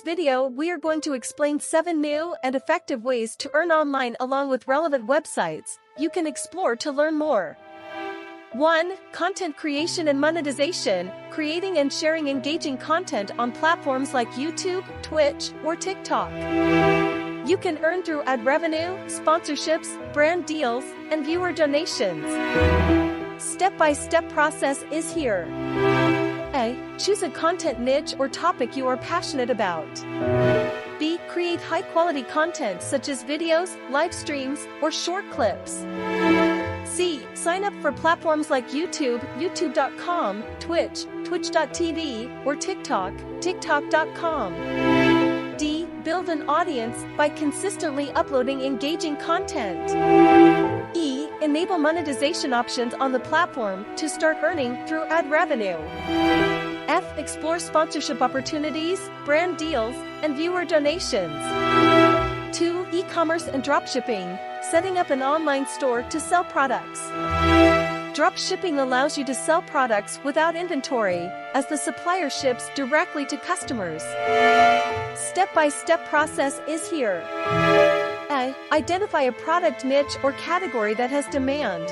video, we are going to explain 7 new and effective ways to earn online along with relevant websites you can explore to learn more. 1. Content creation and monetization, creating and sharing engaging content on platforms like YouTube, Twitch, or TikTok. You can earn through ad revenue, sponsorships, brand deals, and viewer donations. Step-by-step process is here. A. Choose a content niche or topic you are passionate about. B. Create high-quality content such as videos, live streams, or short clips. C. Sign up for platforms like YouTube, youtube.com, Twitch, twitch.tv, or TikTok, tiktok.com. D. Build an audience by consistently uploading engaging content. E. Enable monetization options on the platform to start earning through ad revenue. F. Explore sponsorship opportunities, brand deals, and viewer donations. 2. E-commerce and dropshipping, setting up an online store to sell products. Dropshipping allows you to sell products without inventory, as the supplier ships directly to customers. Step-by-step process is here. A. Identify a product niche or category that has demand.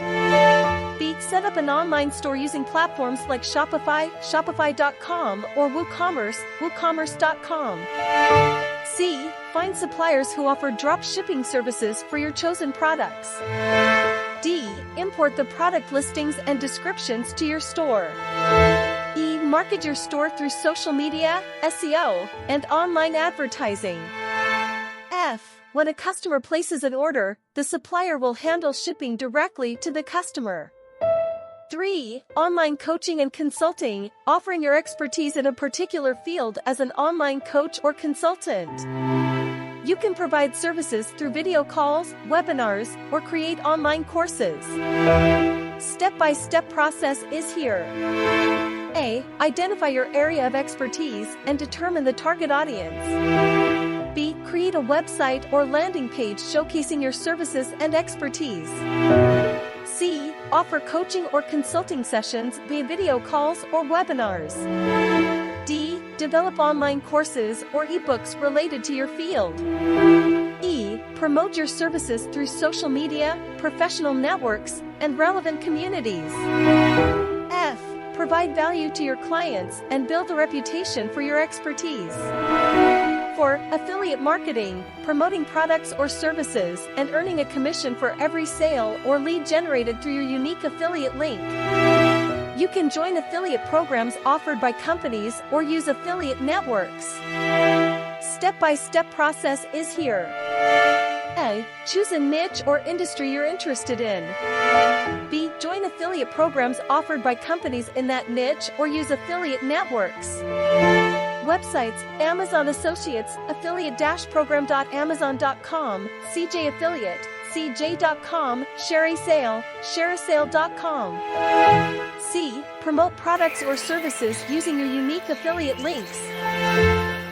B. Set up an online store using platforms like Shopify, shopify.com, or WooCommerce, woocommerce.com. C. Find suppliers who offer drop shipping services for your chosen products. D. Import the product listings and descriptions to your store. E. Market your store through social media, SEO, and online advertising. F. When a customer places an order, the supplier will handle shipping directly to the customer. 3. Online coaching and consulting, offering your expertise in a particular field as an online coach or consultant. You can provide services through video calls, webinars, or create online courses. Step-by-step process is here. A. Identify your area of expertise and determine the target audience. B. Create a website or landing page showcasing your services and expertise. C. Offer coaching or consulting sessions via video calls or webinars. D. Develop online courses or ebooks related to your field. E. Promote your services through social media, professional networks, and relevant communities. F. Provide value to your clients and build a reputation for your expertise. 4. Affiliate marketing, promoting products or services and earning a commission for every sale or lead generated through your unique affiliate link. You can join affiliate programs offered by companies or use affiliate networks. Step-by-step process is here. A. Choose a niche or industry you're interested in. B. Join affiliate programs offered by companies in that niche or use affiliate networks. Websites: Amazon Associates, affiliate-program.amazon.com, CJ Affiliate, cj.com, Share Sale, shareasale.com. C. Promote products or services using your unique affiliate links.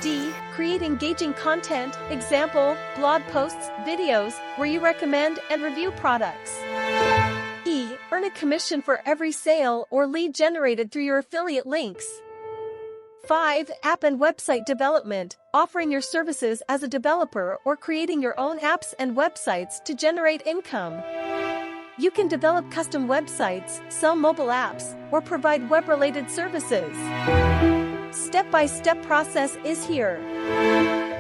D. Create engaging content, example, blog posts, videos, where you recommend and review products. E. Earn a commission for every sale or lead generated through your affiliate links. 5. App and website development, offering your services as a developer or creating your own apps and websites to generate income. You can develop custom websites, sell mobile apps, or provide web-related services. Step-by-step process is here.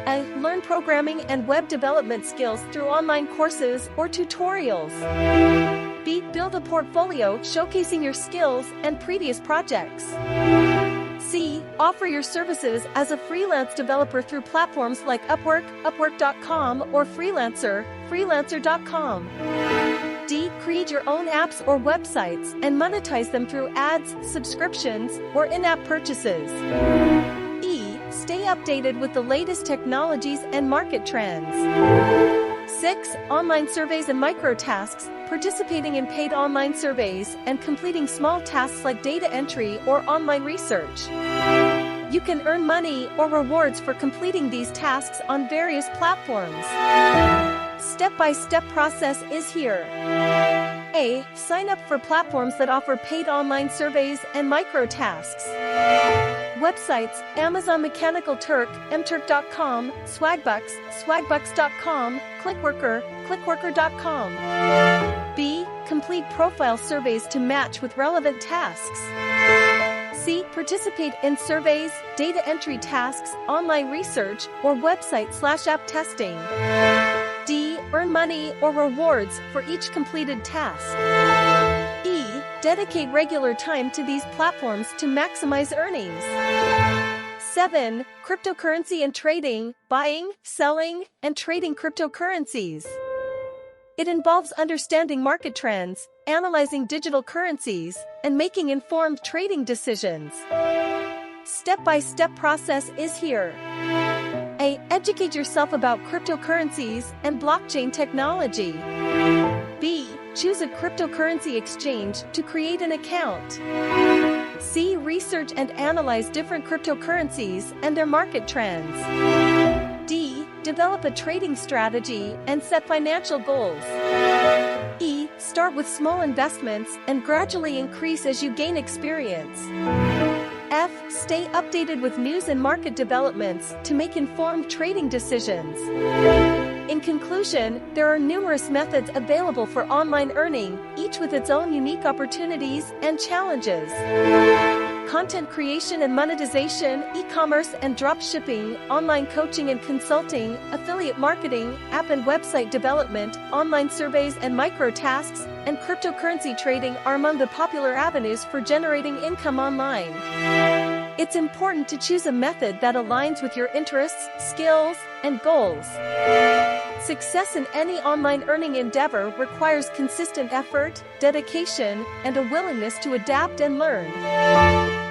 A. Learn programming and web development skills through online courses or tutorials. B. Build a portfolio showcasing your skills and previous projects. C. Offer your services as a freelance developer through platforms like Upwork, upwork.com, or Freelancer, freelancer.com. D. Create your own apps or websites and monetize them through ads, subscriptions, or in-app purchases. E. Stay updated with the latest technologies and market trends. 6. Online surveys and microtasks, participating in paid online surveys and completing small tasks like data entry or online research. You can earn money or rewards for completing these tasks on various platforms. Step-by-step process is here. A. Sign up for platforms that offer paid online surveys and microtasks. Websites: Amazon Mechanical Turk, mturk.com, Swagbucks, swagbucks.com, Clickworker, clickworker.com. B. Complete profile surveys to match with relevant tasks. C. Participate in surveys, data entry tasks, online research, or website/app testing. D. Earn money or rewards for each completed task. E. Dedicate regular time to these platforms to maximize earnings. 7. Cryptocurrency and trading: buying, selling, and trading cryptocurrencies. It involves understanding market trends, analyzing digital currencies, and making informed trading decisions. Step-by-step process is here. A. Educate yourself about cryptocurrencies and blockchain technology. B. Choose a cryptocurrency exchange to create an account. C. Research and analyze different cryptocurrencies and their market trends. D. Develop a trading strategy and set financial goals. E. Start with small investments and gradually increase as you gain experience. F. Stay updated with news and market developments to make informed trading decisions. In conclusion, there are numerous methods available for online earning, each with its own unique opportunities and challenges. Content creation and monetization, e-commerce and dropshipping, online coaching and consulting, affiliate marketing, app and website development, online surveys and microtasks, and cryptocurrency trading are among the popular avenues for generating income online. It's important to choose a method that aligns with your interests, skills, and goals. Success in any online earning endeavor requires consistent effort, dedication, and a willingness to adapt and learn.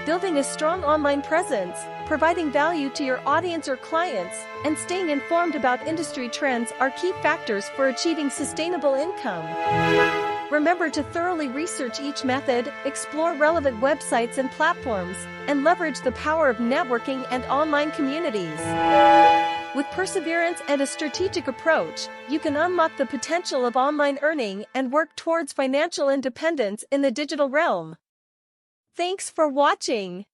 Building a strong online presence, providing value to your audience or clients, and staying informed about industry trends are key factors for achieving sustainable income. Remember to thoroughly research each method, explore relevant websites and platforms, and leverage the power of networking and online communities. With perseverance and a strategic approach, you can unlock the potential of online earning and work towards financial independence in the digital realm. Thanks for watching.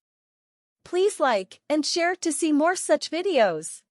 Please like and share to see more such videos.